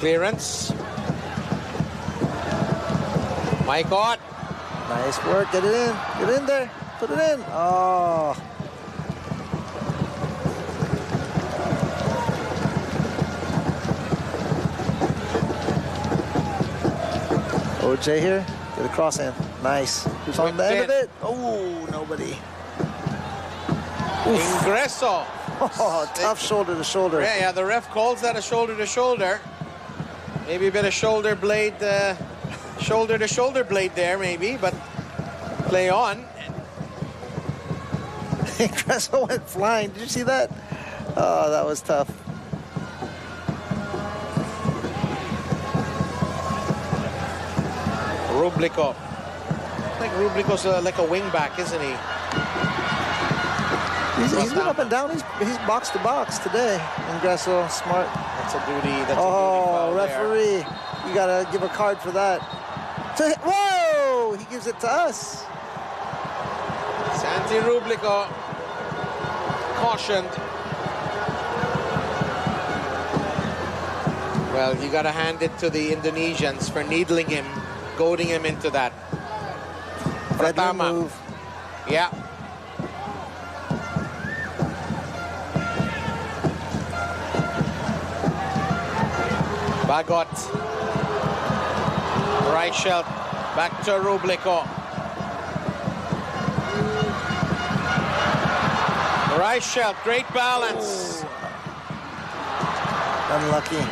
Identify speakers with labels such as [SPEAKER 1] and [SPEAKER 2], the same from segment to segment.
[SPEAKER 1] Clearance. Maikot.
[SPEAKER 2] Nice work. Get it in. Get in there. Put it in. Oh. OJ here. Get a cross in. Nice. Who's on the end of it? Oh, nobody.
[SPEAKER 1] Ingreso.
[SPEAKER 2] Oh, tough shoulder to shoulder.
[SPEAKER 1] Yeah, the ref calls that a shoulder to shoulder. Maybe a bit of shoulder blade, shoulder to shoulder blade there, maybe, but play on.
[SPEAKER 2] Ingreso went flying. Did you see that? Oh, that was tough.
[SPEAKER 1] Rublico. I think Rublico's like a wing back, isn't he?
[SPEAKER 2] He's been up and down. He's box to box today. Ingreso, smart.
[SPEAKER 1] That's a duty. That's
[SPEAKER 2] oh,
[SPEAKER 1] a duty foul
[SPEAKER 2] referee!
[SPEAKER 1] there.
[SPEAKER 2] You gotta give a card for that. Whoa! He gives it to us.
[SPEAKER 1] Santi Rublico cautioned. Well, you gotta hand it to the Indonesians for needling him, goading him into that. Pratama.
[SPEAKER 2] Move.
[SPEAKER 1] Yeah. Bagot. Right shot. Back to Rublico. Right shot. Great balance.
[SPEAKER 2] Unlucky.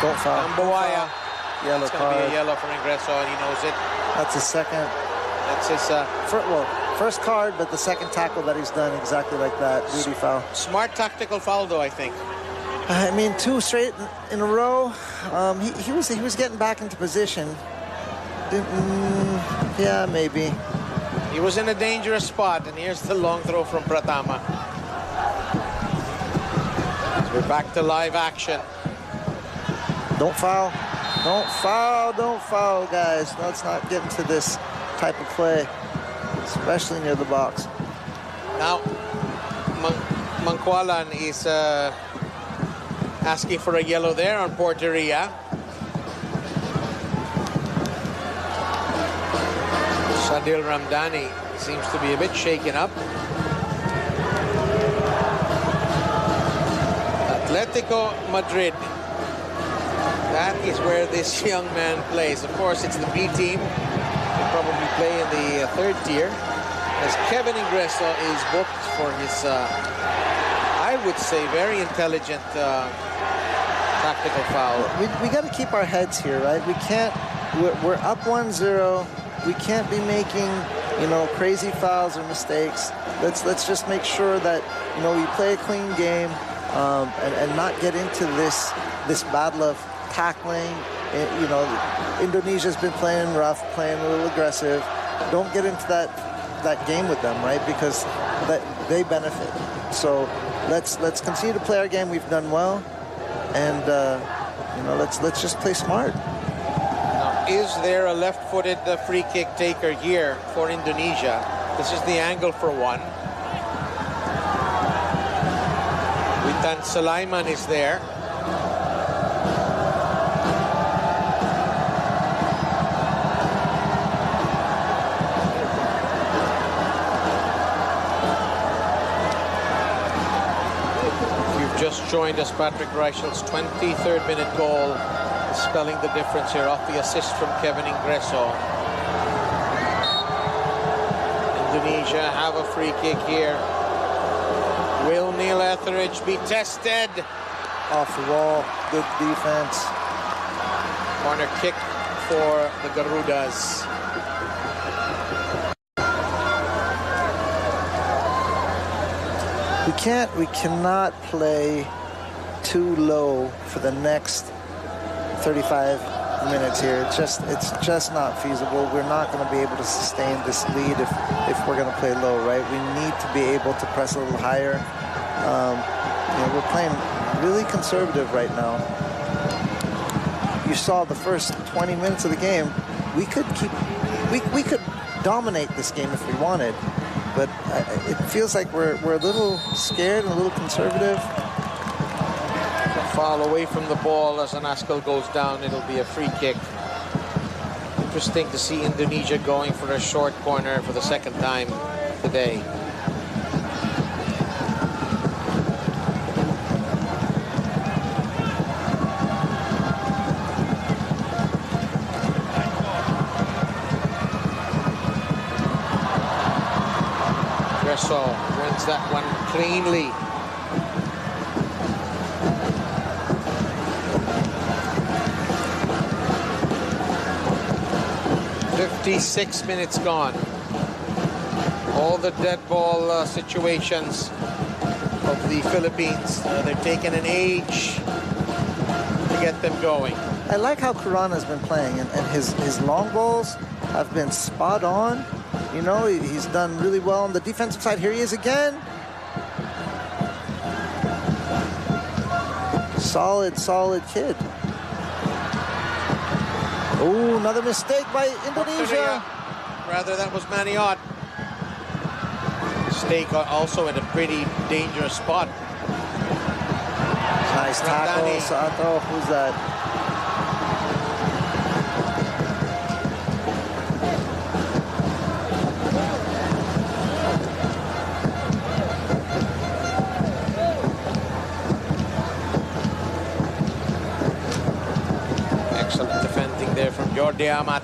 [SPEAKER 2] Don't foul.
[SPEAKER 1] Ambuaya.
[SPEAKER 2] Yellow
[SPEAKER 1] It's going
[SPEAKER 2] card.
[SPEAKER 1] to be a yellow for Ingreso, and he knows it.
[SPEAKER 2] That's his second.
[SPEAKER 1] That's his...
[SPEAKER 2] First card, but the second tackle that he's done exactly like that. Duty foul.
[SPEAKER 1] Smart tactical foul, though, I think.
[SPEAKER 2] I mean, 2 straight in a row. He was getting back into position. Yeah, maybe.
[SPEAKER 1] He was in a dangerous spot, and here's the long throw from Pratama. We're back to live action.
[SPEAKER 2] Don't foul. Don't foul. Don't foul, guys. Let's not get into this type of play, especially near the box.
[SPEAKER 1] Now, Mangkualan is asking for a yellow there on Porteria. Sadil Ramdani seems to be a bit shaken up. Atletico Madrid. That is where this young man plays. Of course, it's the B team. He'll probably play in the third tier. As Kevin Ingreso is booked for his, I would say, very intelligent tactical foul.
[SPEAKER 2] We got to keep our heads here, right? We can't. We're up 1-0. We can't be making, crazy fouls or mistakes. Let's just make sure that we play a clean game and not get into this battle of tackling. Indonesia's been playing rough, playing a little aggressive. Don't get into that game with them, right? Because they benefit. So let's continue to play our game. We've done well, and let's just play smart.
[SPEAKER 1] Now, is there a left-footed free kick taker here for Indonesia? This is the angle for one. Witan Sulaiman is there. Just joined us, Patrick Reichel's 23rd minute goal is spelling the difference here off the assist from Kevin Ingreso. Indonesia have a free kick here. Will Neil Etheridge be tested?
[SPEAKER 2] Off the wall, good defense.
[SPEAKER 1] Corner kick for the Garudas.
[SPEAKER 2] We cannot play too low for the next 35 minutes here. It's just not feasible. We're not going to be able to sustain this lead if we're going to play low, right? We need to be able to press a little higher. We're playing really conservative right now. You saw the first 20 minutes of the game. We could dominate this game if we wanted. But it feels like we're a little scared and a little conservative.
[SPEAKER 1] The Foul away from the ball as Anaskal goes down. It'll be a free kick. Interesting to see Indonesia going for a short corner for the second time today. Gresso wins that one cleanly. "56 minutes gone." All the dead ball situations of the Philippines. They're taking an age to get them going.
[SPEAKER 2] I like how Kurana's been playing, and his long balls have been spot on. You know, he's done really well on the defensive side. Here he is again. Solid kid. Oh, another mistake by Indonesia.
[SPEAKER 1] Rather, that was Maniot. Mistake also in a pretty dangerous spot.
[SPEAKER 2] Nice tackle, Sato. Who's that?
[SPEAKER 1] Excellent defending there from Jordi Amat.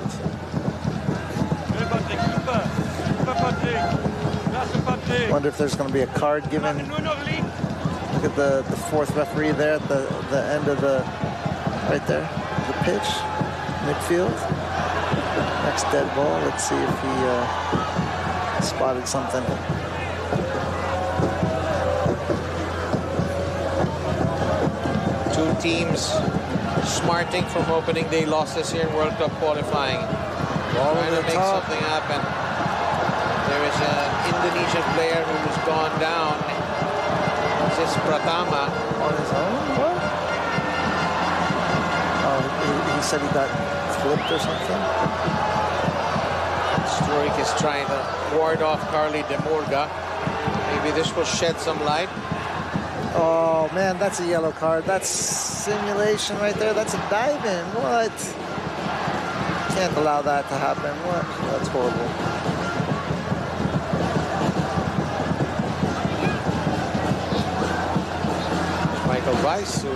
[SPEAKER 2] Wonder if there's going to be a card given. Look at the fourth referee there at the end of the, right there, the pitch, midfield. Next dead ball. Let's see if he spotted something.
[SPEAKER 1] Two teams smarting from opening day losses here in World Cup qualifying. Trying to make something happen. There is an Indonesian player who has gone down. This is Pratama.
[SPEAKER 2] On his own? What? Oh, he said he got flipped or something?
[SPEAKER 1] Stroik is trying to ward off Carly Demurga. Maybe this will shed some light.
[SPEAKER 2] Oh, man, that's a yellow card. That's simulation right there. That's a dive-in. What? Can't allow that to happen. What? That's horrible.
[SPEAKER 1] Michael Weiss, who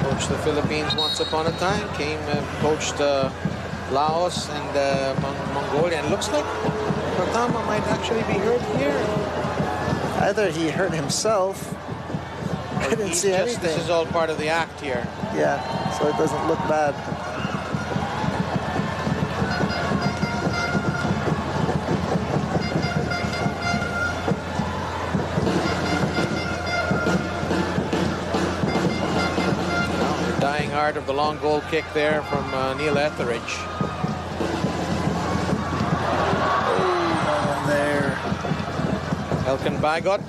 [SPEAKER 1] coached the Philippines once upon a time, came and coached Laos and Mongolia. And looks like Pratama might actually be hurt here.
[SPEAKER 2] Either he hurt himself. I didn't see anything.
[SPEAKER 1] This is all part of the act here.
[SPEAKER 2] Yeah, so it doesn't look bad.
[SPEAKER 1] The dying art of the long goal kick there from Neil Etheridge.
[SPEAKER 2] Oh, no one there.
[SPEAKER 1] Elkin Bagot.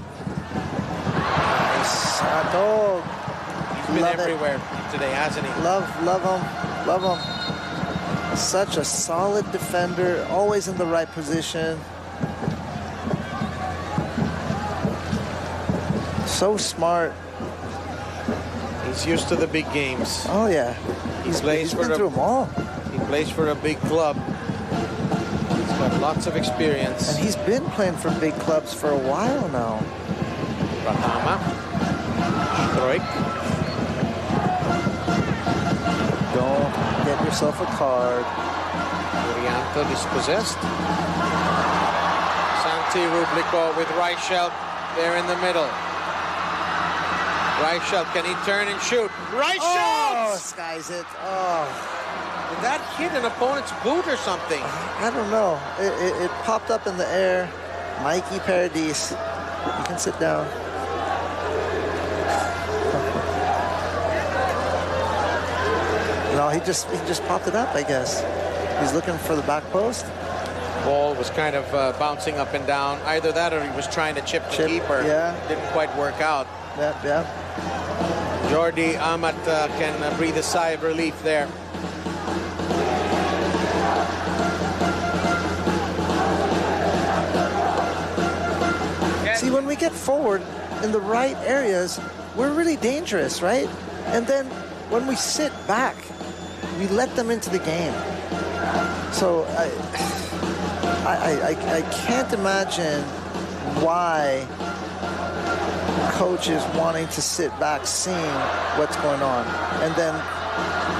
[SPEAKER 2] Sato.
[SPEAKER 1] He's been everywhere today, hasn't he?
[SPEAKER 2] Love him. Such a solid defender, always in the right position. So smart.
[SPEAKER 1] He's used to the big games.
[SPEAKER 2] Oh yeah, he's been through them all.
[SPEAKER 1] He plays for a big club. He's got lots of experience.
[SPEAKER 2] And he's been playing for big clubs for a while now.
[SPEAKER 1] Pratama. Stroik.
[SPEAKER 2] Don't get yourself a card.
[SPEAKER 1] Urianto dispossessed. Santi Rublico with Reichelt there in the middle. Reichelt, can he turn and shoot? Reichelt!
[SPEAKER 2] Oh, skies it. Oh.
[SPEAKER 1] Did that hit an opponent's boot or something?
[SPEAKER 2] I don't know. It popped up in the air. Mikey Paradis. You can sit down. No, he just popped it up, I guess. He's looking for the back post.
[SPEAKER 1] Ball was kind of bouncing up and down. Either that or he was trying to chip the keeper.
[SPEAKER 2] Yeah.
[SPEAKER 1] Didn't quite work out.
[SPEAKER 2] Yeah.
[SPEAKER 1] Jordi Amat can breathe a sigh of relief there.
[SPEAKER 2] See, when we get forward in the right areas, we're really dangerous, right? And then when we sit back, we let them into the game. So I can't imagine why coach is wanting to sit back seeing what's going on. And then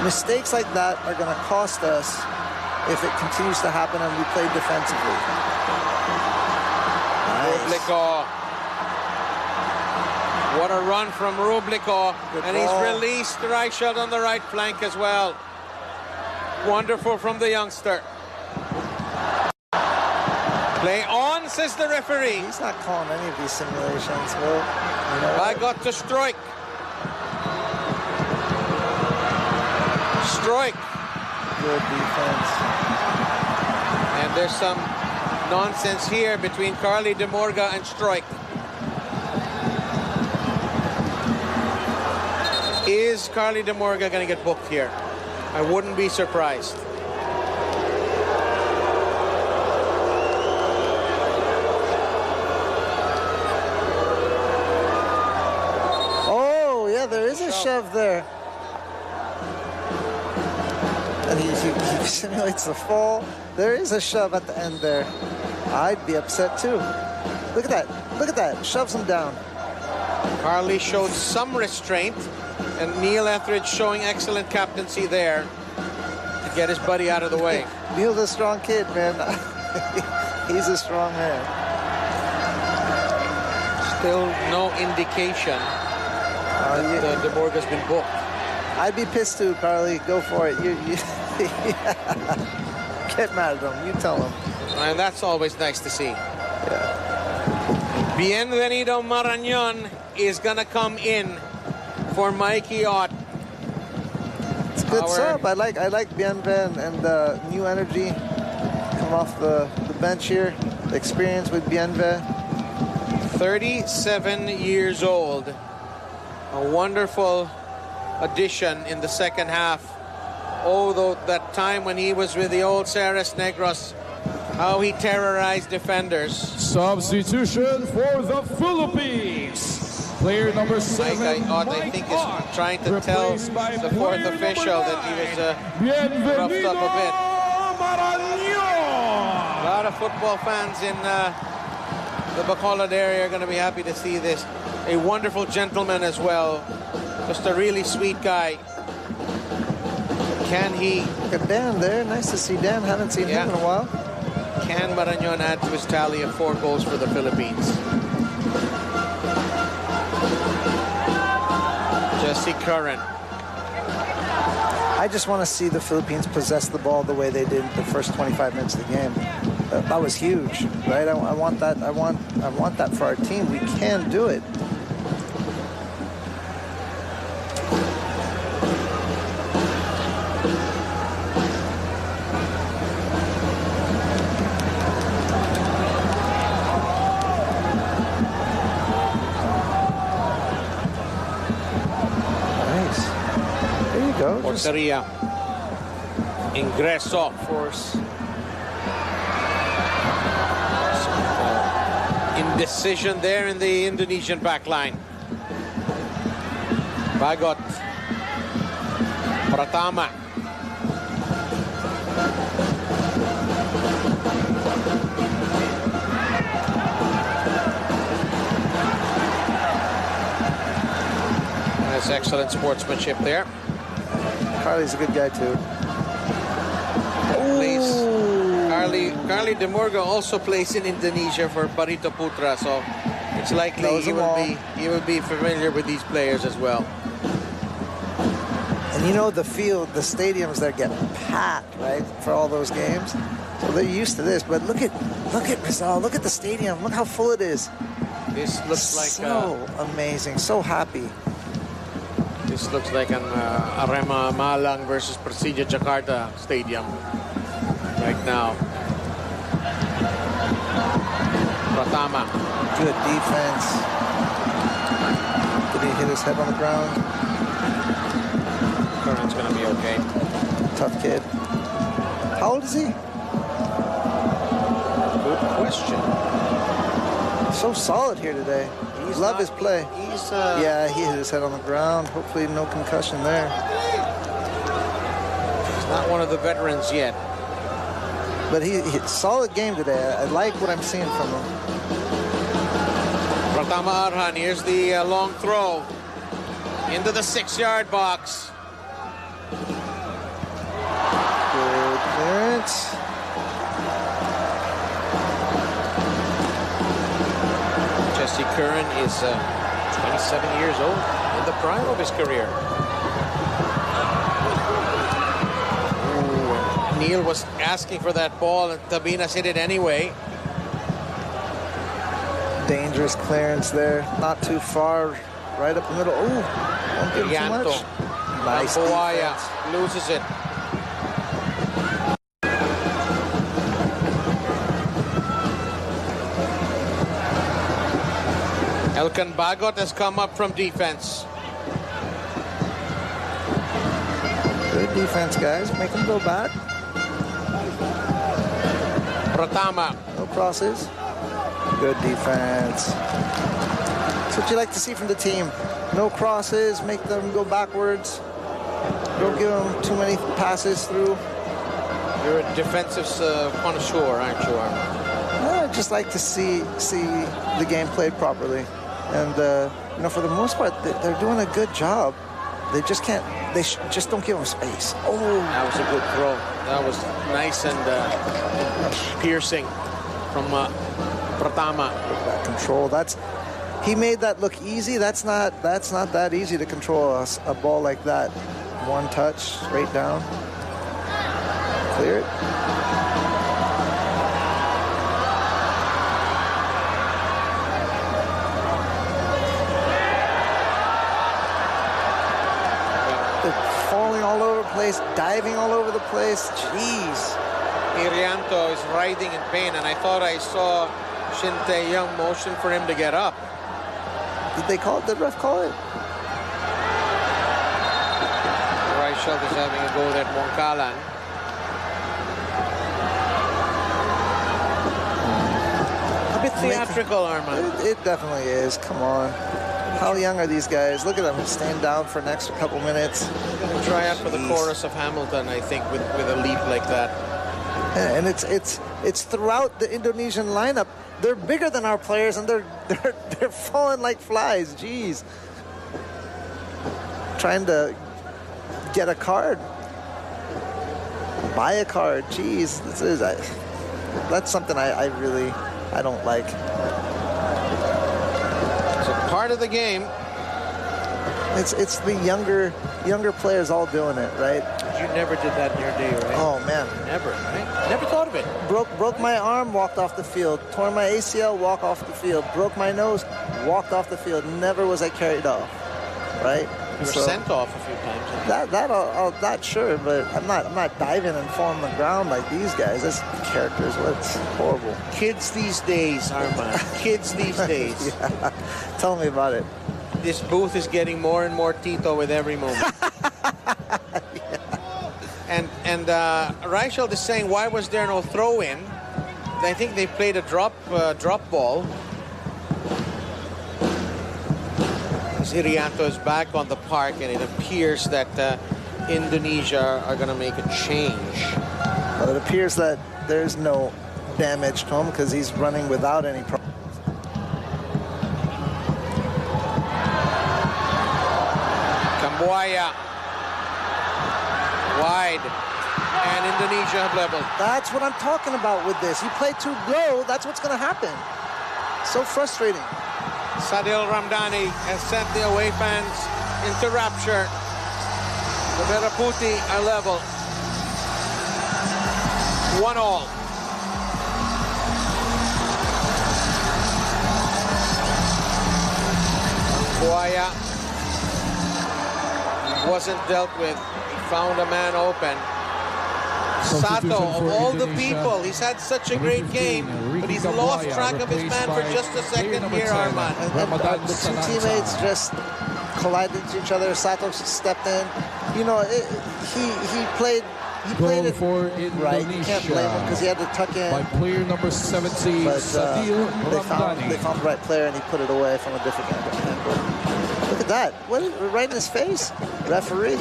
[SPEAKER 2] mistakes like that are going to cost us if it continues to happen and we play defensively.
[SPEAKER 1] Rublico. What a run from Rublico. And he's released Reichelt on the right flank as well. Wonderful from the youngster. Play on, says the referee.
[SPEAKER 2] He's not calling any of these simulations, Will. You know,
[SPEAKER 1] I got to Strike. Strike.
[SPEAKER 2] Good defense.
[SPEAKER 1] And there's some nonsense here between Carly DeMorga and Strike. Is Carly DeMorga going to get booked here? I wouldn't be surprised.
[SPEAKER 2] Oh, yeah, there is a shove there. And he simulates the fall. There is a shove at the end there. I'd be upset too. Look at that. Look at that. Shoves him down.
[SPEAKER 1] Carly showed some restraint, and Neil Etheridge showing excellent captaincy there to get his buddy out of the way.
[SPEAKER 2] Neil's a strong kid, man. He's a strong man.
[SPEAKER 1] Still no indication that DeMorga's been booked.
[SPEAKER 2] I'd be pissed too, Carly. Go for it. You get mad at him. You tell him.
[SPEAKER 1] And that's always nice to see.
[SPEAKER 2] Yeah.
[SPEAKER 1] Bienvenido Marañón is going to come in for Mikey Ott.
[SPEAKER 2] It's a good sub. I like Bienven and new energy. Come off the bench here. The experience with Bienve.
[SPEAKER 1] 37 years old. A wonderful addition in the second half. Oh, that time when he was with the old Ceres Negros, how he terrorized defenders.
[SPEAKER 3] Substitution for the Philippines. Player number 7,
[SPEAKER 1] Mike Ott, I think, is trying to tell the fourth official that he was roughed up a bit. A lot of football fans in the Bacolod area are going to be happy to see this. A wonderful gentleman as well. Just a really sweet guy. Can he...
[SPEAKER 2] Look at Dan there. Nice to see Dan. Haven't seen him in a while.
[SPEAKER 1] Can Marañón add to his tally of 4 goals for the Philippines? Jesse Curran.
[SPEAKER 2] I just want to see the Philippines possess the ball the way they did the first 25 minutes of the game. That was huge, right? I want that. I want that for our team. We can do it.
[SPEAKER 1] Porteria. Ingreso.
[SPEAKER 2] Force.
[SPEAKER 1] Indecision there in the Indonesian back line. Bagot. Pratama. That's excellent sportsmanship there.
[SPEAKER 2] Carly's a good guy too.
[SPEAKER 1] Carly DeMorga also plays in Indonesia for Barito Putra, so it's likely he will be familiar with these players as well.
[SPEAKER 2] And you know the field, the stadiums that get packed, right, for all those games. So they're used to this. But look at Rizal. Look at the stadium. Look how full it is.
[SPEAKER 1] This looks like
[SPEAKER 2] so amazing. So happy.
[SPEAKER 1] This looks like an Arema Malang versus Persija Jakarta stadium right now. Pratama.
[SPEAKER 2] Good defense. Did he hit his head on the ground?
[SPEAKER 1] Curran's going to be okay.
[SPEAKER 2] Tough kid. How old is he?
[SPEAKER 1] Good question.
[SPEAKER 2] So solid here today. Love his play.
[SPEAKER 1] He's
[SPEAKER 2] yeah, he hit his head on the ground. Hopefully no concussion there.
[SPEAKER 1] He's not one of the veterans yet.
[SPEAKER 2] But he solid game today. I like what I'm seeing from him.
[SPEAKER 1] Pratama Arhan, here's the long throw into the 6-yard box.
[SPEAKER 2] Good clearance.
[SPEAKER 1] Jesse Curran is 27 years old, in the prime of his career. Ooh, Neil was asking for that ball, and Tabinas hit it anyway.
[SPEAKER 2] Dangerous clearance there. Not too far. Right up the middle. Ooh, don't give him too much. Nice defense.
[SPEAKER 1] Loses it. Elkan Bagot has come up from defense.
[SPEAKER 2] Good defense, guys. Make them go back.
[SPEAKER 1] Pratama.
[SPEAKER 2] No crosses. Good defense. That's what you like to see from the team. No crosses. Make them go backwards. Don't give them too many passes through.
[SPEAKER 1] You're a defensive connoisseur, aren't you, Arman?
[SPEAKER 2] I just like to see the game played properly. And, you know, for the most part, they're doing a good job. They just can't, just don't give them space. Oh,
[SPEAKER 1] that was a good throw. That was nice and piercing from Pratama.
[SPEAKER 2] That control, he made that look easy. That's not that easy to control a ball like that. One touch, straight down. Clear it. Falling all over the place, diving all over the place. Jeez.
[SPEAKER 1] Irianto is writhing in pain, and I thought I saw Shin Tae-young motion for him to get up.
[SPEAKER 2] Did they call it? Did the ref call it?
[SPEAKER 1] Reichelt is having a go at Moncalan. A bit theatrical, Arman.
[SPEAKER 2] It definitely is. Come on. How young are these guys? Look at them stand down for an extra couple minutes.
[SPEAKER 1] Gonna try out for the chorus of Hamilton, I think, with a leap like that.
[SPEAKER 2] And it's throughout the Indonesian lineup. They're bigger than our players, and they're falling like flies. Jeez. Trying to get a card, buy a card. Jeez, that's something I really don't like.
[SPEAKER 1] Part of the game.
[SPEAKER 2] It's the younger players all doing it, right?
[SPEAKER 1] You never did that in your day, right?
[SPEAKER 2] Oh man,
[SPEAKER 1] never. Right? Never thought of it.
[SPEAKER 2] Broke my arm, walked off the field. Tore my ACL, walk off the field. Broke my nose, walked off the field. Never was I carried off, right?
[SPEAKER 1] You were sent off a few times.
[SPEAKER 2] That not sure, but I'm not diving and falling on the ground like these guys. That's characters. What's horrible.
[SPEAKER 1] Kids these days, Arman. Kids these days.
[SPEAKER 2] Yeah. Tell me about it.
[SPEAKER 1] This booth is getting more and more Tito with every moment. Yeah. And Reichelt is saying, why was there no throw-in? I think they played a drop ball. Irianto is back on the park, and it appears that Indonesia are going to make a change.
[SPEAKER 2] Well, it appears that there's no damage to him because he's running without any problem.
[SPEAKER 1] Camboya wide, and Indonesia have leveled.
[SPEAKER 2] That's what I'm talking about with this. You play too low, that's what's going to happen. So frustrating.
[SPEAKER 1] Sadil Ramdhani has sent the away fans into rapture. The Veraputi are level. 1-1. Buaya wasn't dealt with. He found a man open. Sato, of all the people, he's had such a great game, but he's lost track of his man for just a second here, Arman.
[SPEAKER 2] And the two teammates just collided to each other. Sato stepped in. You know, he played played it
[SPEAKER 3] for Indonesia.
[SPEAKER 2] right. You can't blame him because he had to tuck in.
[SPEAKER 3] By player number 70,
[SPEAKER 2] But
[SPEAKER 3] Sadil
[SPEAKER 2] they found
[SPEAKER 3] Ramdhani.
[SPEAKER 2] the right player and he put it away from a different angle. Look at that! What is right in his face? Referee.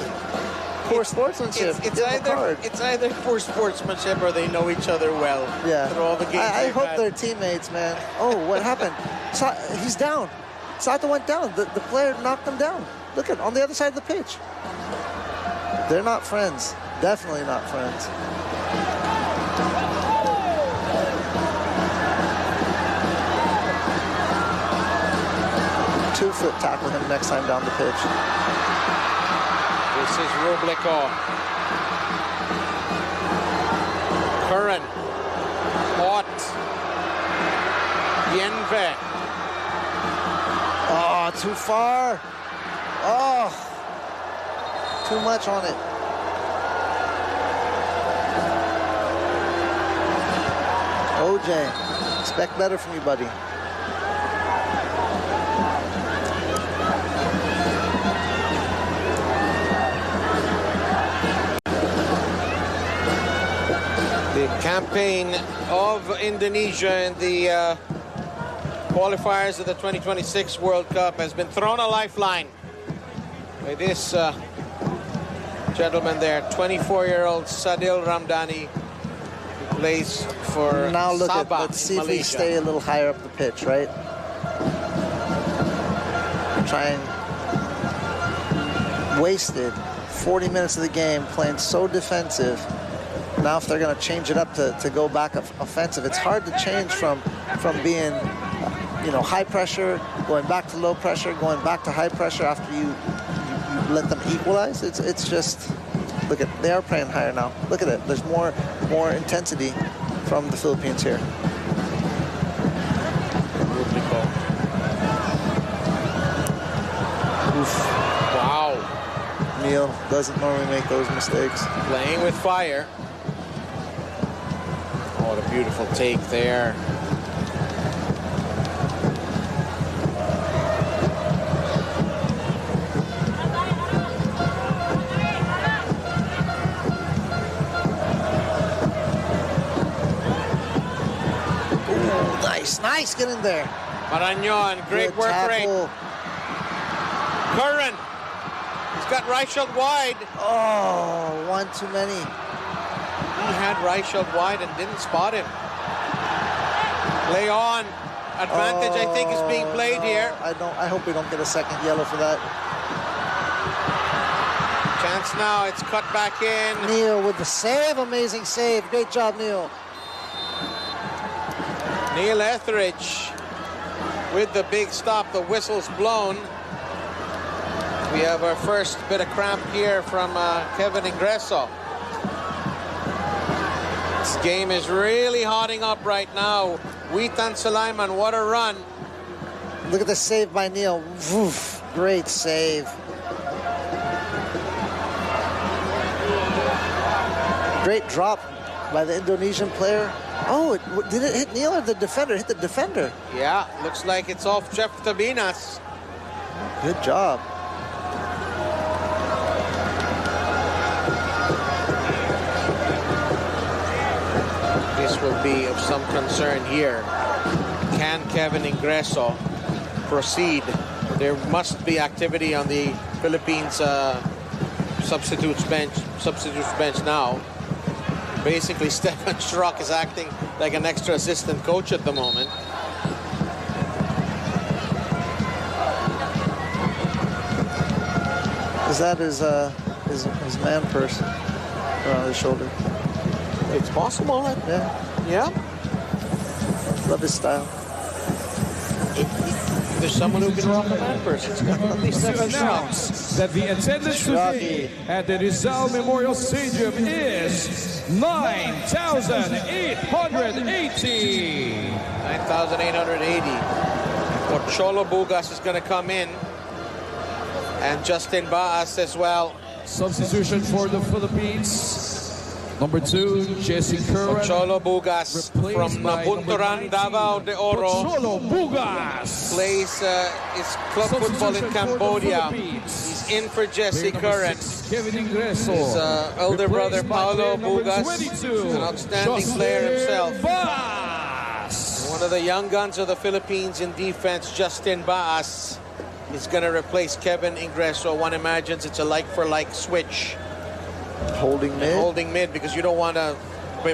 [SPEAKER 2] Poor sportsmanship.
[SPEAKER 1] It's either poor sportsmanship or they know each other well.
[SPEAKER 2] Yeah.
[SPEAKER 1] Through all the games
[SPEAKER 2] I hope
[SPEAKER 1] had.
[SPEAKER 2] they're teammates, man. Oh, what happened? He's down. Sato went down. The player knocked him down. Look at on the other side of the pitch. They're not friends. Definitely not friends. Two-foot tackle him next time down the pitch.
[SPEAKER 1] This is Rubliko. Curran. Ott. Yenve.
[SPEAKER 2] Oh, too far. Oh, too much on it. OJ, expect better from you, buddy.
[SPEAKER 1] The campaign of Indonesia in the qualifiers of the 2026 World Cup has been thrown a lifeline by this gentleman there, 24-year-old Sadil Ramdhani, who plays for
[SPEAKER 2] now look
[SPEAKER 1] Sabah
[SPEAKER 2] at, let's see if we
[SPEAKER 1] Malaysia.
[SPEAKER 2] stay a little higher up the pitch, right? Trying wasted 40 minutes of the game playing so defensive. Now if they're going to change it up to go back offensive, it's hard to change from being, you know, high pressure, going back to low pressure, going back to high pressure after you let them equalize. It's just, look at, they are playing higher now. Look at it. There's more intensity from the Philippines here. Oof.
[SPEAKER 1] Wow.
[SPEAKER 2] Neil doesn't normally make those mistakes.
[SPEAKER 1] Playing with fire. Oh, what a beautiful take there.
[SPEAKER 2] Ooh, nice, get in there.
[SPEAKER 1] Marañón, great
[SPEAKER 2] Good
[SPEAKER 1] work rate.
[SPEAKER 2] tackle.
[SPEAKER 1] Curran. He's got Reichelt wide.
[SPEAKER 2] Oh, one too many.
[SPEAKER 1] He had Reichelt wide and didn't spot him. Play on. Advantage, I think, is being played here.
[SPEAKER 2] I hope we don't get a second yellow for that.
[SPEAKER 1] Chance now. It's cut back in.
[SPEAKER 2] Neil with the save, amazing save. Great job, Neil.
[SPEAKER 1] Neil Etheridge with the big stop. The whistle's blown. We have our first bit of cramp here from Kevin Ingreso. This game is really hotting up right now. Witan Sulaiman, what a run.
[SPEAKER 2] Look at the save by Neil. Woof, great save. Great drop by the Indonesian player. Oh, did it hit Neil or the defender? Hit the defender.
[SPEAKER 1] Yeah, looks like it's off Jeff Tabinas.
[SPEAKER 2] Good job.
[SPEAKER 1] This will be of some concern here. Can Kevin Ingreso proceed? There must be activity on the Philippines substitutes bench now. Basically, Stefan Schrock is acting like an extra assistant coach at the moment.
[SPEAKER 2] Is that his man purse around his shoulder?
[SPEAKER 1] It's possible.
[SPEAKER 2] Yeah.
[SPEAKER 1] Yeah.
[SPEAKER 2] Love his style.
[SPEAKER 1] There's someone who can rock a man purse. It's at least Stefan Schrock.
[SPEAKER 3] Announce that the attendance today at the Rizal Memorial Stadium is 9,880.
[SPEAKER 1] 9,880. Ocholo Bugas is going to come in. And Justin Baas as well.
[SPEAKER 3] Substitution for the Philippines. Number 2, Jesse Curran.
[SPEAKER 1] Ocholo Bugas from Nabunturan, Davao de Oro.
[SPEAKER 3] Ocholo Bugas
[SPEAKER 1] Plays his club football in Cambodia. He's in for Jesse Curran.
[SPEAKER 3] Kevin Ingreso.
[SPEAKER 1] His elder brother
[SPEAKER 3] Replaced by
[SPEAKER 1] Paulo
[SPEAKER 3] player number
[SPEAKER 1] Bugas,
[SPEAKER 3] 22,
[SPEAKER 1] an outstanding
[SPEAKER 3] Justin
[SPEAKER 1] player himself.
[SPEAKER 3] Baas.
[SPEAKER 1] One of the young guns of the Philippines in defense, Justin Baas, is going to replace Kevin Ingreso. One imagines it's a like-for-like switch.
[SPEAKER 2] Holding mid.
[SPEAKER 1] Holding mid, because you don't want to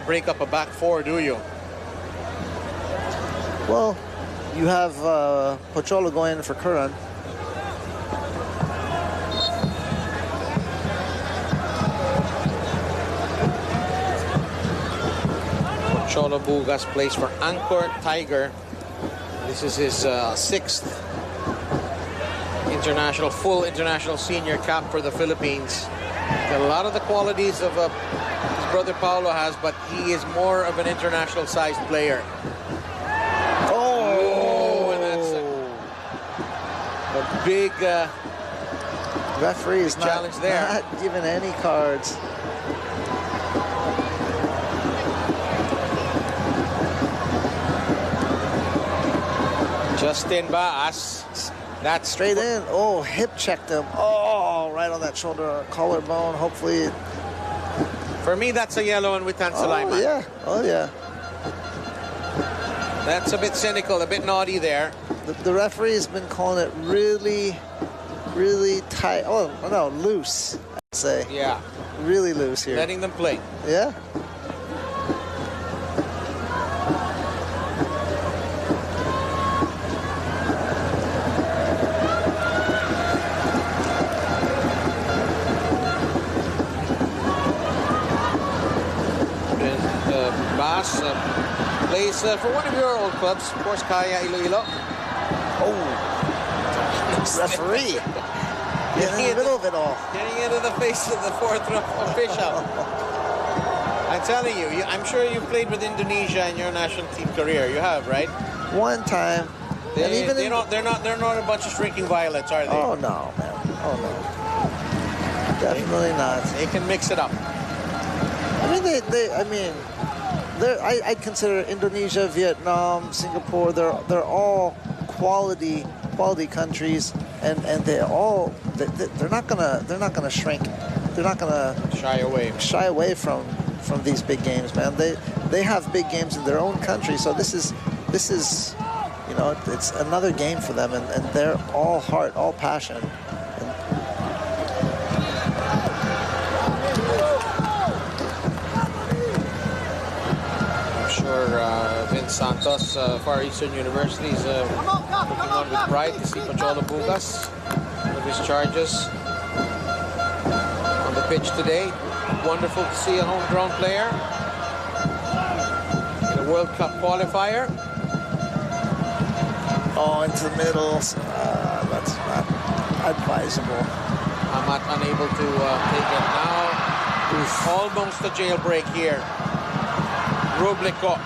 [SPEAKER 1] break up a back four, do you?
[SPEAKER 2] Well, you have Pocholo going in for Curran.
[SPEAKER 1] Cholo Bugas plays for Angkor Tiger. This is his sixth full international senior cap for the Philippines. A lot of the qualities of his brother Paulo has, but he is more of an international-sized player. Oh, and that's a big
[SPEAKER 2] referee is not giving any cards.
[SPEAKER 1] Justin Baas. That's
[SPEAKER 2] straight in. Oh, hip checked him. Oh, right on that shoulder, collarbone. Hopefully.
[SPEAKER 1] For me, that's a yellow and Witan Sulaiman.
[SPEAKER 2] Oh, yeah. Oh, yeah.
[SPEAKER 1] That's a bit cynical, a bit naughty there.
[SPEAKER 2] The referee has been calling it really, really tight. Oh, no, loose, I'd say.
[SPEAKER 1] Yeah.
[SPEAKER 2] Really loose here.
[SPEAKER 1] Letting them play.
[SPEAKER 2] Yeah.
[SPEAKER 1] Plays for one of your old clubs, of course, Kaya Iloilo.
[SPEAKER 2] Oh, referee. Getting in the middle of it all.
[SPEAKER 1] Getting into the face of the fourth official. I'm telling you, I'm sure you've played with Indonesia in your national team career. You have, right?
[SPEAKER 2] One time.
[SPEAKER 1] They're not a bunch of shrinking violets, are they?
[SPEAKER 2] Oh no, man. Oh no. Definitely not.
[SPEAKER 1] They can mix it up.
[SPEAKER 2] I mean, I consider Indonesia, Vietnam, Singapore. They're all quality countries, and they're not gonna shrink. They're not gonna shy away from these big games, man. They have big games in their own country, so this is it's another game for them, and they're all heart, all passion.
[SPEAKER 1] Vince Santos, Far Eastern University, is looking on with pride to see Pocholo Bugas with his charges on the pitch today. Wonderful to see a homegrown player in a World Cup qualifier.
[SPEAKER 2] Oh, into the middle. That's not advisable.
[SPEAKER 1] Amat unable to take it now. Almost a jailbreak here. Rublico.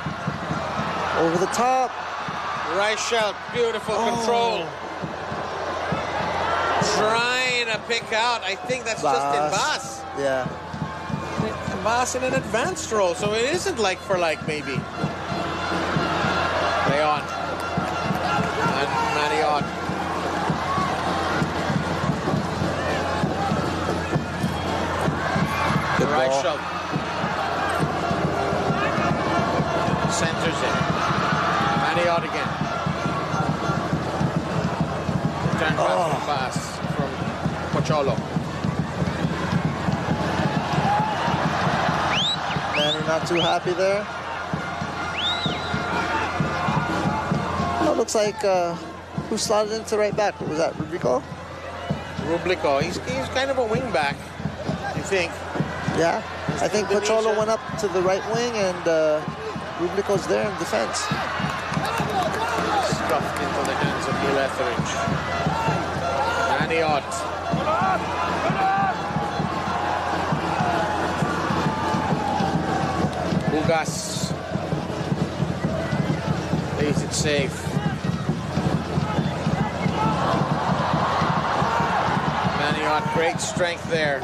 [SPEAKER 2] Over the top.
[SPEAKER 1] Reichelt, beautiful control. Trying to pick out, I think that's Justin Baas.
[SPEAKER 2] Yeah.
[SPEAKER 1] Baas in an advanced role, so it isn't like for like, maybe. Play on. And Maniot.
[SPEAKER 2] Good ball.
[SPEAKER 1] Reichelt. Centers it. Maniot again. Turn back from Baas from Pocholo.
[SPEAKER 2] Manny not too happy there. Oh, looks like who slotted into right back? Was that Rublico?
[SPEAKER 1] Rublico. He's kind of a wing back, you think?
[SPEAKER 2] Yeah. I think Pocholo went up to the right wing and Rublico's there in defense.
[SPEAKER 1] Stuffed into the hands of Neil Etheridge. Maniot. Bugas. Plays it safe. Maniot, great strength there.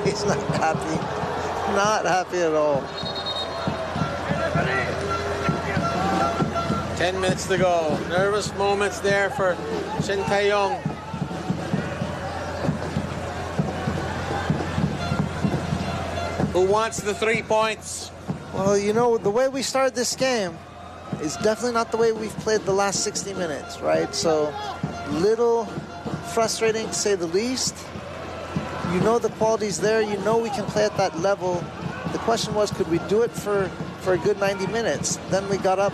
[SPEAKER 2] He's not happy. Not happy at all.
[SPEAKER 1] 10 minutes to go. Nervous moments there for Shin Tae-yong. Who wants the 3 points?
[SPEAKER 2] Well, you know, the way we started this game is definitely not the way we've played the last 60 minutes, right? So, little frustrating to say the least. You know the quality's there. You know we can play at that level. The question was, could we do it for a good 90 minutes? Then we got up,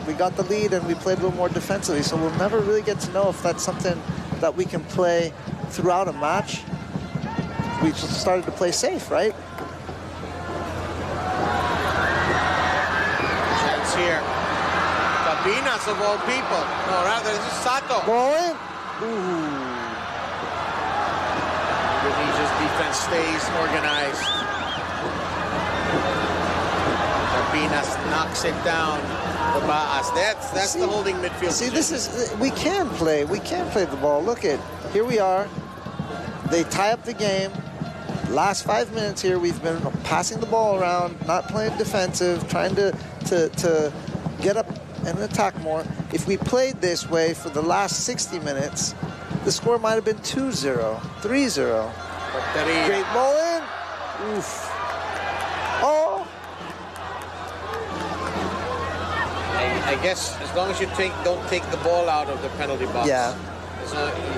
[SPEAKER 2] we got the lead, and we played a little more defensively. So we'll never really get to know if that's something that we can play throughout a match. We just started to play safe, right?
[SPEAKER 1] Chance here. Cabinas of all people. No, rather, this is Sato.
[SPEAKER 2] Ball in. Ooh.
[SPEAKER 1] Indonesia's defense stays organized. Cabinas knocks it down. Baas. That's the holding midfield.
[SPEAKER 2] See, this is, we can play the ball. Look at, here we are. They tie up the game. Last 5 minutes here, we've been passing the ball around, not playing defensive, trying to get up and attack more. If we played this way for the last 60 minutes, the score might have been 2-0, 3-0. Great ball in. Oof. Oh.
[SPEAKER 1] I guess as long as you don't take the ball out of the penalty box.
[SPEAKER 2] Yeah.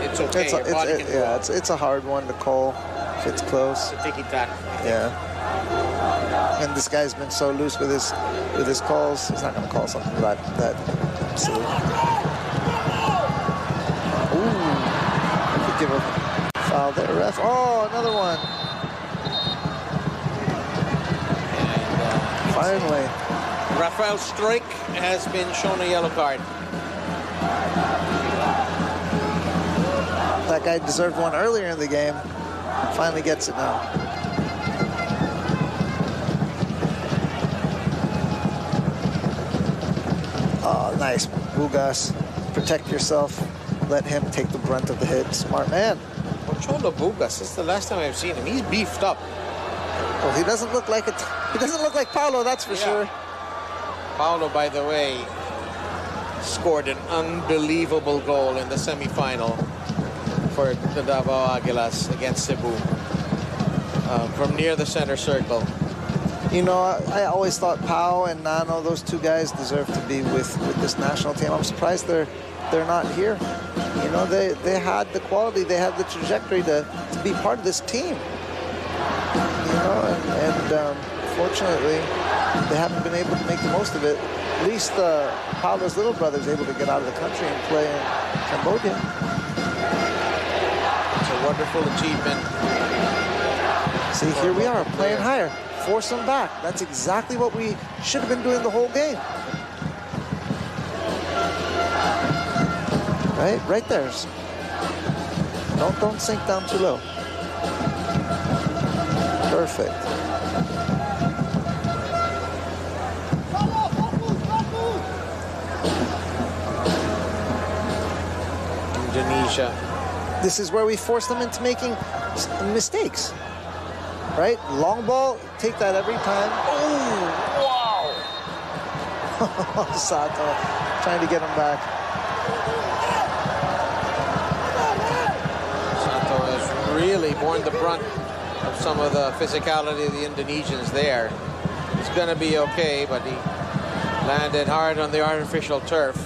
[SPEAKER 1] It's okay.
[SPEAKER 2] It's a hard one to call if it's close.
[SPEAKER 1] It's a ticky-tack.
[SPEAKER 2] Yeah. And this guy's been so loose with his calls. He's not going to call something that silly. Ooh. I could give a foul there, ref. Oh, another one.
[SPEAKER 1] And,
[SPEAKER 2] finally.
[SPEAKER 1] Rafael Struik has been shown a yellow card.
[SPEAKER 2] That guy deserved one earlier in the game. Finally gets it now. Oh, nice. Bugas. Protect yourself. Let him take the brunt of the hit. Smart man.
[SPEAKER 1] Pocholo Bugas, this is the last time I've seen him. He's beefed up.
[SPEAKER 2] Well, he doesn't look like it. He doesn't look like Paulo, that's for sure.
[SPEAKER 1] Paulo, by the way, scored an unbelievable goal in the semifinal for the Davao Aguilas against Cebu from near the center circle.
[SPEAKER 2] You know, I always thought Pau and Nano, those two guys, deserve to be with this national team. I'm surprised they're not here. You know, they had the quality, they had the trajectory to be part of this team. You know, and fortunately, they haven't been able to make the most of it. At least Paulo's little brother is able to get out of the country and play in Cambodia.
[SPEAKER 1] It's a wonderful achievement.
[SPEAKER 2] See, here we are, playing higher. Force them back. That's exactly what we should have been doing the whole game. Right there. Don't sink down too low. Perfect.
[SPEAKER 1] Indonesia.
[SPEAKER 2] This is where we force them into making mistakes. Right? Long ball, take that every time. Oh, wow. Sato trying to get him back.
[SPEAKER 1] Sato has really borne the brunt of some of the physicality of the Indonesians there. It's going to be okay, but he landed hard on the artificial turf.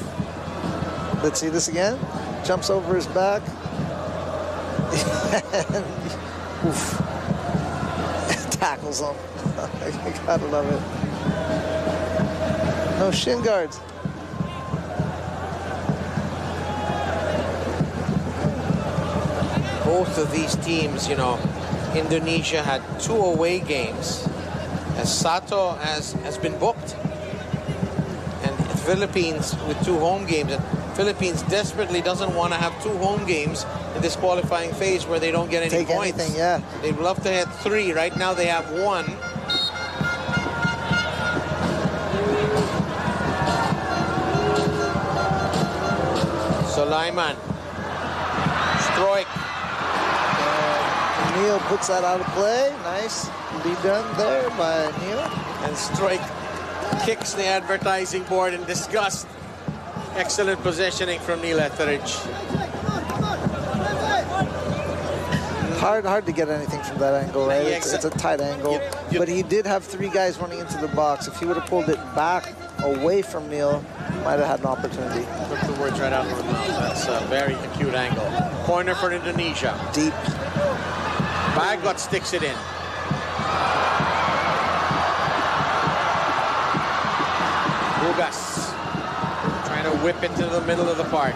[SPEAKER 2] Let's see this again. Jumps over his back. Oof. Tackles him. I gotta love it. No shin guards.
[SPEAKER 1] Both of these teams, you know, Indonesia had 2 away games, as Sato has been booked, and Philippines with 2 home games. And Philippines desperately doesn't want to have 2 home games in this qualifying phase where they don't get any points.
[SPEAKER 2] Anything, yeah.
[SPEAKER 1] They'd love to have 3. Right now they have 1. Sulaiman. Struik.
[SPEAKER 2] Neil puts that out of play. Nice. Be done there by Neil.
[SPEAKER 1] And Struik kicks the advertising board in disgust. Excellent positioning from Neil Etheridge.
[SPEAKER 2] Hard to get anything from that angle, right?
[SPEAKER 1] Yeah,
[SPEAKER 2] It's a tight angle.
[SPEAKER 1] Yep.
[SPEAKER 2] But he did have 3 guys running into the box. If he would have pulled it back away from Neil, might have had an opportunity.
[SPEAKER 1] Took the words right out of my mouth. That's a very acute angle. Corner for Indonesia.
[SPEAKER 2] Deep.
[SPEAKER 1] Bagot sticks it in. Bugas trying to whip it to the middle of the park.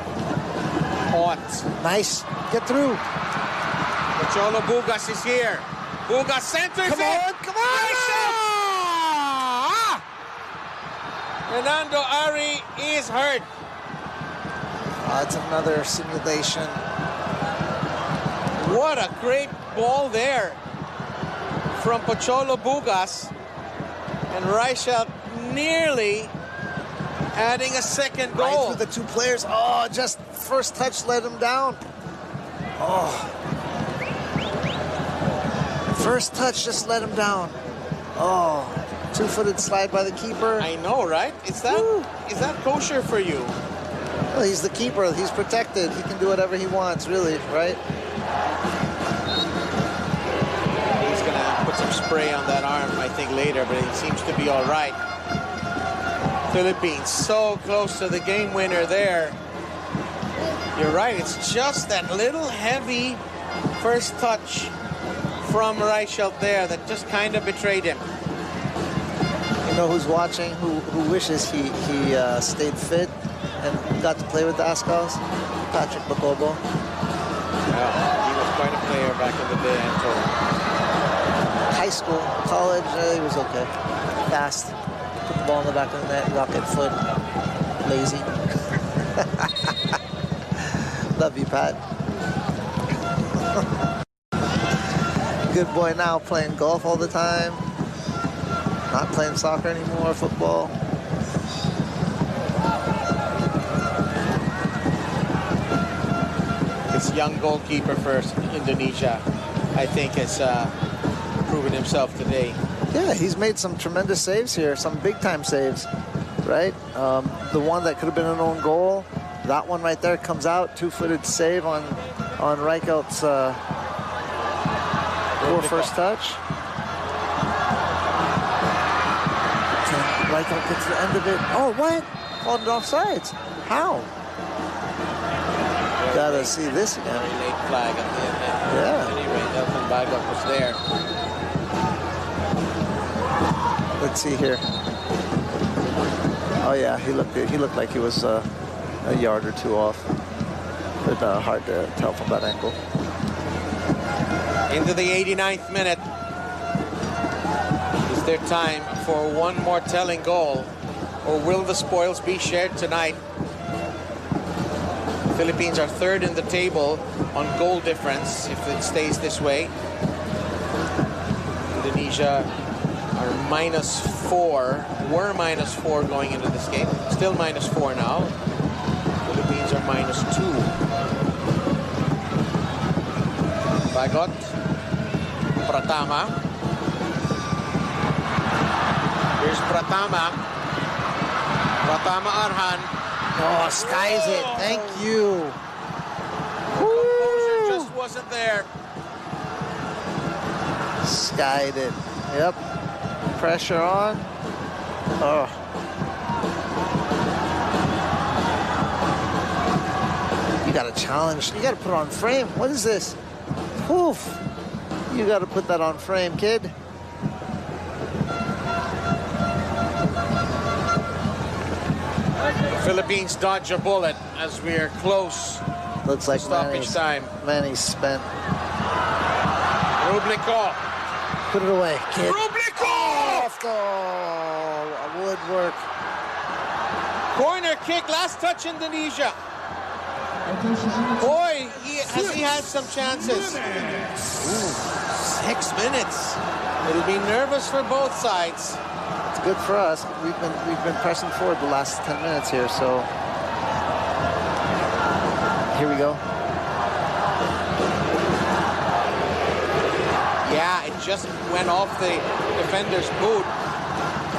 [SPEAKER 1] Hot.
[SPEAKER 2] Nice. Get through.
[SPEAKER 1] Cholo Bugas is here. Bugas centers
[SPEAKER 2] Come on, come on!
[SPEAKER 1] Fernando Ari is hurt.
[SPEAKER 2] It's another simulation.
[SPEAKER 1] What a great ball there from Pocholo Bugas. And Reichelt nearly adding a second goal.
[SPEAKER 2] Right through the 2 players. Oh, just first touch let him down. Oh. First touch just let him down. Oh, 2-footed slide by the keeper.
[SPEAKER 1] I know, right? Is that kosher for you?
[SPEAKER 2] Well, he's the keeper. He's protected. He can do whatever he wants, really, right?
[SPEAKER 1] He's going to put some spray on that arm, I think, later, but it seems to be all right. Philippines so close to the game winner there. You're right. It's just that little heavy first touch from Reichelt there that just kind of betrayed him.
[SPEAKER 2] You know who's watching, who wishes he stayed fit and got to play with the Ascals? Patrick Bacobo.
[SPEAKER 1] Yeah, he was quite a player back in the day, I'm told.
[SPEAKER 2] High school, college, he was okay. Fast. Put the ball in the back of the net, rocket foot. Lazy. Love you, Pat. Good boy now, playing golf all the time. Not playing soccer anymore, football.
[SPEAKER 1] This young goalkeeper for Indonesia, I think, has proven himself today.
[SPEAKER 2] Yeah, he's made some tremendous saves here, some big-time saves, right? The one that could have been an own goal, that one right there comes out, 2-footed save on Reichelt's poor first touch. Reichelt gets to the end of it. Oh, what? Called it offsides. How? Gotta see this again.
[SPEAKER 1] Very late flag at the end.
[SPEAKER 2] Yeah.
[SPEAKER 1] Anyway, Elton Bagot was there.
[SPEAKER 2] Let's see here. Oh yeah, he looked like he was a yard or 2 off. But hard to tell from that angle.
[SPEAKER 1] Into the 89th minute. Is there time for one more telling goal, or will the spoils be shared tonight? The Philippines are 3rd in the table on goal difference if it stays this way. Indonesia are -4, were -4 going into this game. Still -4 now. Philippines are -2. Bagot. Pratama. Here's Pratama. Pratama Arhan.
[SPEAKER 2] Oh, skies it. Thank you.
[SPEAKER 1] Composure just wasn't there.
[SPEAKER 2] Skied it. Yep. Pressure on. Oh. You got to challenge. You got to put it on frame. What is this? Poof. You got to put that on frame, kid.
[SPEAKER 1] The Philippines dodge a bullet as we are close.
[SPEAKER 2] Looks like
[SPEAKER 1] Stoppage time.
[SPEAKER 2] Manny's spent.
[SPEAKER 1] Rublikov.
[SPEAKER 2] Put it away, kid.
[SPEAKER 1] Rublikov!
[SPEAKER 2] Off the woodwork.
[SPEAKER 1] Corner kick, last touch Indonesia. Boy, he has some chances. Ooh, 6 minutes. It'll be nervous for both sides.
[SPEAKER 2] It's good for us. We've been pressing forward the last 10 minutes here, so here we go.
[SPEAKER 1] Yeah, it just went off the defender's boot.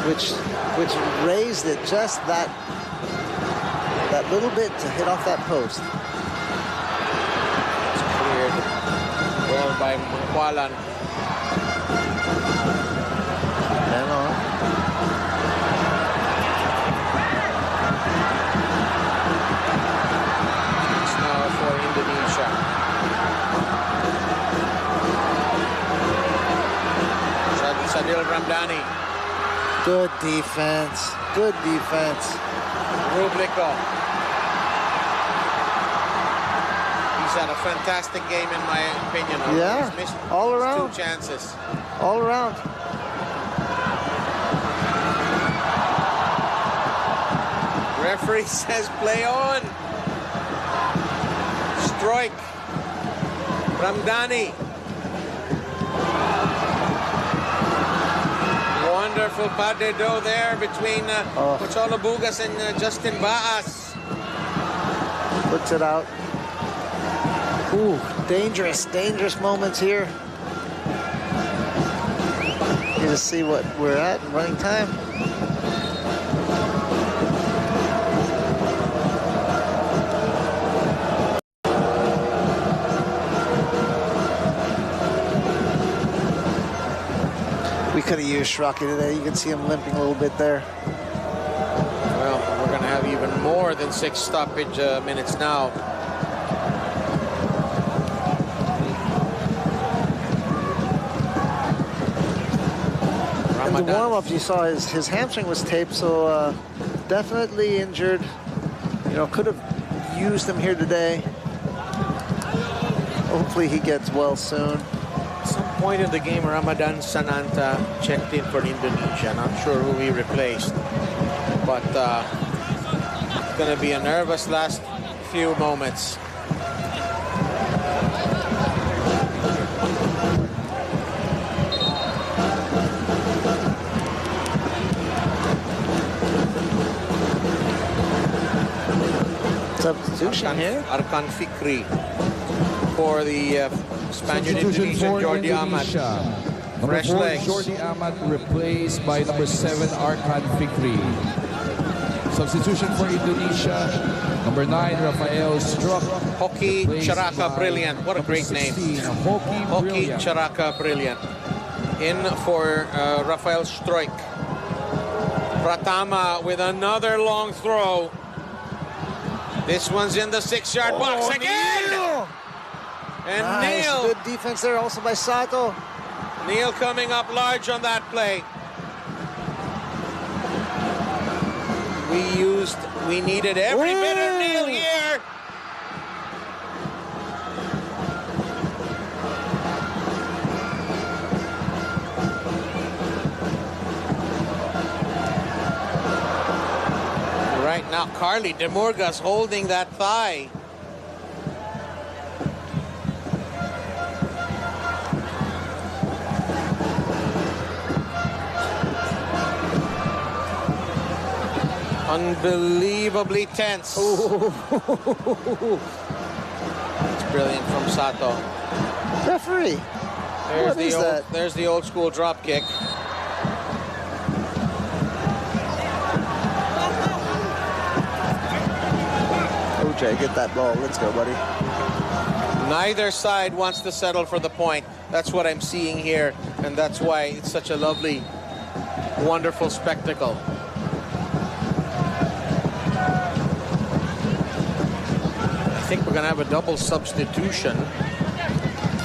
[SPEAKER 2] Which raised it just that little bit to hit off that post.
[SPEAKER 1] It's cleared. Well by Mangkualan.
[SPEAKER 2] And on.
[SPEAKER 1] It's now for Indonesia. Sadil Ramdhani.
[SPEAKER 2] Good defense. Good defense.
[SPEAKER 1] Rublico. He's had a fantastic game in my opinion.
[SPEAKER 2] Yeah,
[SPEAKER 1] He's missed
[SPEAKER 2] all
[SPEAKER 1] his
[SPEAKER 2] around.
[SPEAKER 1] 2 chances.
[SPEAKER 2] All around.
[SPEAKER 1] Referee says play on. Strike. Ramdhani. Wonderful pas de dos there between Pocholo Bugas and Justin Baas.
[SPEAKER 2] Puts it out. Ooh, dangerous moments here. You just see what we're at in running time. We could have used Shraki today. You can see him limping a little bit there.
[SPEAKER 1] Well, we're going to have even more than 6 stoppage minutes now.
[SPEAKER 2] In the warm-up, you saw his hamstring was taped, so definitely injured. You know, could have used him here today. Hopefully he gets well soon.
[SPEAKER 1] At some point in the game, Ramadan Sananta checked in for Indonesia. Not sure who he replaced, but it's going to be a nervous last few moments.
[SPEAKER 2] Substitution here.
[SPEAKER 1] Arkan Fikri for the Spaniard Indonesian Jordi Amat.
[SPEAKER 3] Number
[SPEAKER 1] Fresh
[SPEAKER 3] 4,
[SPEAKER 1] legs.
[SPEAKER 3] Jordi Amat replaced by number 7, Arkan Fikri. Substitution for Indonesia. Number 9, Rafael Struck.
[SPEAKER 1] Hoki Charaka Brilliant. What a great name. Hoki Charaka Brilliant. In for Rafael Struik. Pratama with another long throw. This one's in the 6-yard box again.
[SPEAKER 2] Neil.
[SPEAKER 1] And
[SPEAKER 2] Nice,
[SPEAKER 1] Neil.
[SPEAKER 2] good defense there, also by Sato.
[SPEAKER 1] Neil coming up large on that play. We needed every bit of Neil here. Right now, Carly Demurgas holding that thigh. Unbelievably tense. It's brilliant from Sato.
[SPEAKER 2] Referee.
[SPEAKER 1] There's the old school drop kick.
[SPEAKER 2] OJ, get that ball. Let's go, buddy.
[SPEAKER 1] Neither side wants to settle for the point. That's what I'm seeing here, and that's why it's such a lovely, wonderful spectacle. I think we're going to have a double substitution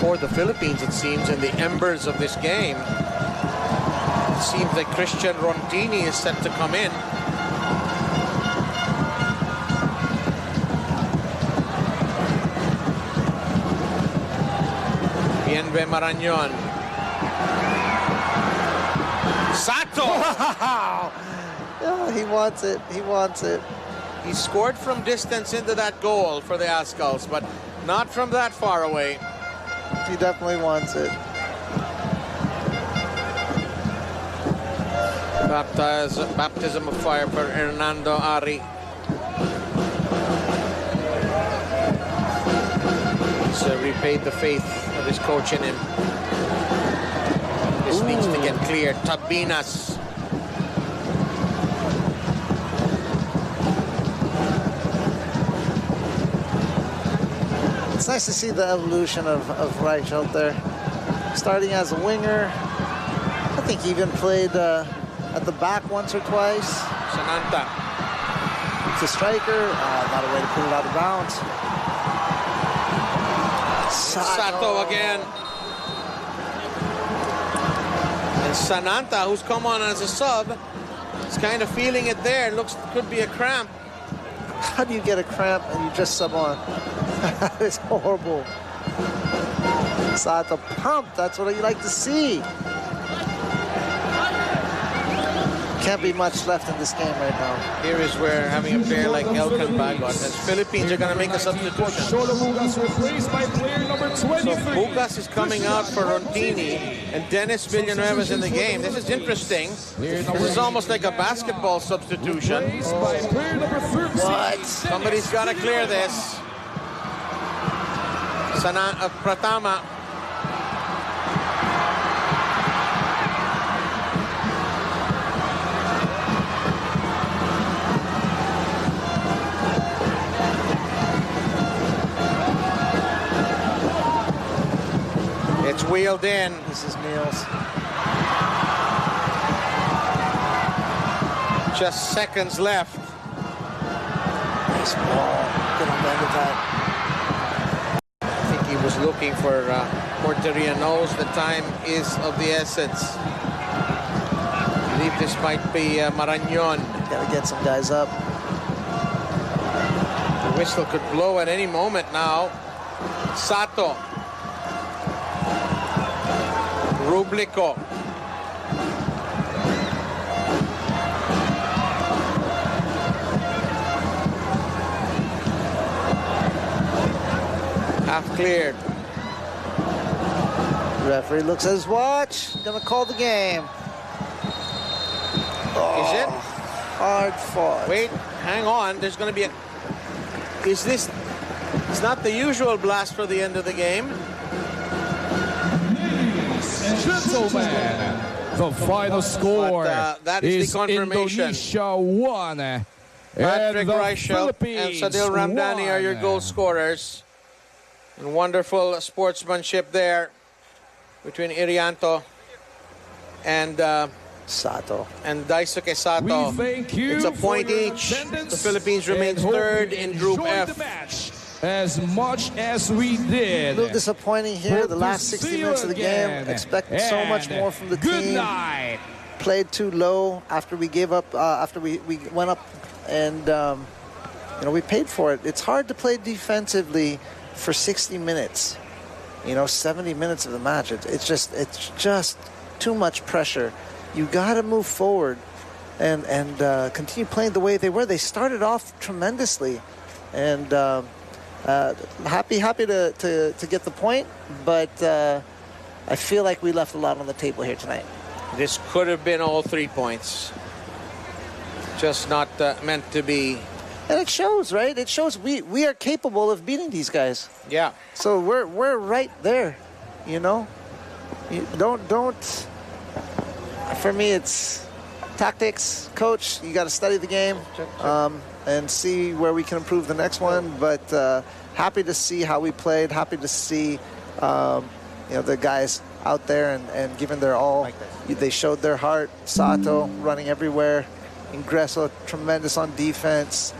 [SPEAKER 1] for the Philippines, it seems, in the embers of this game. It seems that Christian Rontini is set to come in. Bienve Marañón. Sato!
[SPEAKER 2] Yeah, he wants it. He wants it.
[SPEAKER 1] He scored from distance into that goal for the Ascals, but not from that far away.
[SPEAKER 2] He definitely wants it.
[SPEAKER 1] Baptism of fire for Hernando Ari. He's repaid the faith of his coach in him. This needs to get cleared. Tabinas.
[SPEAKER 2] It's nice to see the evolution of Reich out there. Starting as a winger. I think he even played at the back once or twice.
[SPEAKER 1] Sananta.
[SPEAKER 2] It's a striker. Not a way to put it out of bounds.
[SPEAKER 1] Sato again. And Sananta, who's come on as a sub, is kind of feeling it there. Looks could be a cramp.
[SPEAKER 2] How do you get a cramp and you just sub on? That is horrible. Sato pumped. That's what you like to see. Can't be much left in this game right now.
[SPEAKER 1] Here is where having a player like Elkan Bagot, as Philippines are going to make a substitution. So Bugas is coming out for Rontini, and Dennis Villanueva is in the game. This is interesting. This is almost like a basketball substitution.
[SPEAKER 2] What?
[SPEAKER 1] Somebody's got to clear this. Pratama. It's wheeled in.
[SPEAKER 2] This is Meals.
[SPEAKER 1] Just seconds left.
[SPEAKER 2] Nice ball. Good on the attack.
[SPEAKER 1] I think he was looking for Porteria. Knows the time is of the essence. I believe this might be Marañón.
[SPEAKER 2] Gotta get some guys up.
[SPEAKER 1] The whistle could blow at any moment now. Sato. Rublico. Half cleared.
[SPEAKER 2] Referee looks at his watch. Gonna call the game.
[SPEAKER 1] Is it?
[SPEAKER 2] Hard fought.
[SPEAKER 1] Wait, hang on. There's going to be a... Is this... It's not the usual blast for the end of the game.
[SPEAKER 3] Gentlemen, the final score
[SPEAKER 1] that is the confirmation.
[SPEAKER 3] Indonesia 1.
[SPEAKER 1] Patrick
[SPEAKER 3] and
[SPEAKER 1] Reichelt and Sadil Ramdani are your goal scorers. And wonderful sportsmanship there between Irianto and
[SPEAKER 2] Sato.
[SPEAKER 1] and Daisuke Sato.
[SPEAKER 3] We thank you.
[SPEAKER 1] It's a point each. The Philippines remains third in Group F.
[SPEAKER 3] The match as much as we did.
[SPEAKER 2] A little disappointing here.
[SPEAKER 3] Hope
[SPEAKER 2] The
[SPEAKER 3] to
[SPEAKER 2] last
[SPEAKER 3] see
[SPEAKER 2] 60
[SPEAKER 3] you
[SPEAKER 2] minutes of the game.
[SPEAKER 3] again.
[SPEAKER 2] Expect so much more from the
[SPEAKER 3] Good
[SPEAKER 2] team.
[SPEAKER 3] night.
[SPEAKER 2] Played too low after we gave up. After we went up, and you know, we paid for it. It's hard to play defensively for 60 minutes. You know, 70 minutes of the match. It's just too much pressure. You got to move forward and continue playing the way they were. They started off tremendously, and happy to get the point, but I feel like we left a lot on the table here tonight.
[SPEAKER 1] This could have been all 3 points. Just not meant to be.
[SPEAKER 2] And it shows, right? It shows we are capable of beating these guys.
[SPEAKER 1] Yeah.
[SPEAKER 2] So we're right there, you know. You don't. For me, it's tactics, coach. You got to study the game and see where we can improve the next one. But happy to see how we played. Happy to see you know, the guys out there and giving their all. They showed their heart. Sato running everywhere. Ingreso tremendous on defense.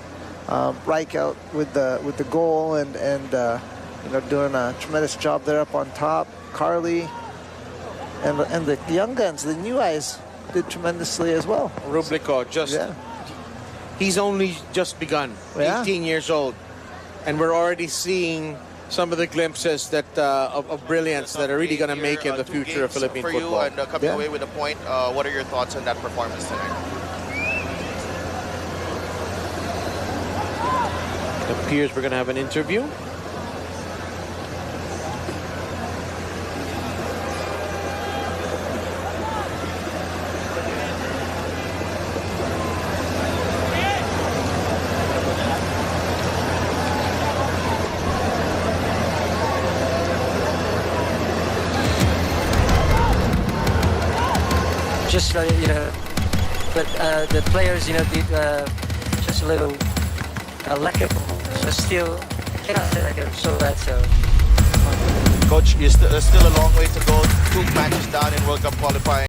[SPEAKER 2] Reich out with the goal and you know, doing a tremendous job there up on top. Carly and the young guns, the new guys, did tremendously as well.
[SPEAKER 1] Rublico, he's only just begun. 18 years old, and we're already seeing some of the glimpses that of brilliance that are really going to make him the future of Philippine football.
[SPEAKER 4] For you and coming away with a point, what are your thoughts on that performance tonight?
[SPEAKER 1] It appears we're going to have an interview.
[SPEAKER 5] Just you know, but the players, you know, did just a little lack of, so still I can show that. So
[SPEAKER 4] Coach, still a long way to go. 2 matches down in World Cup qualifying.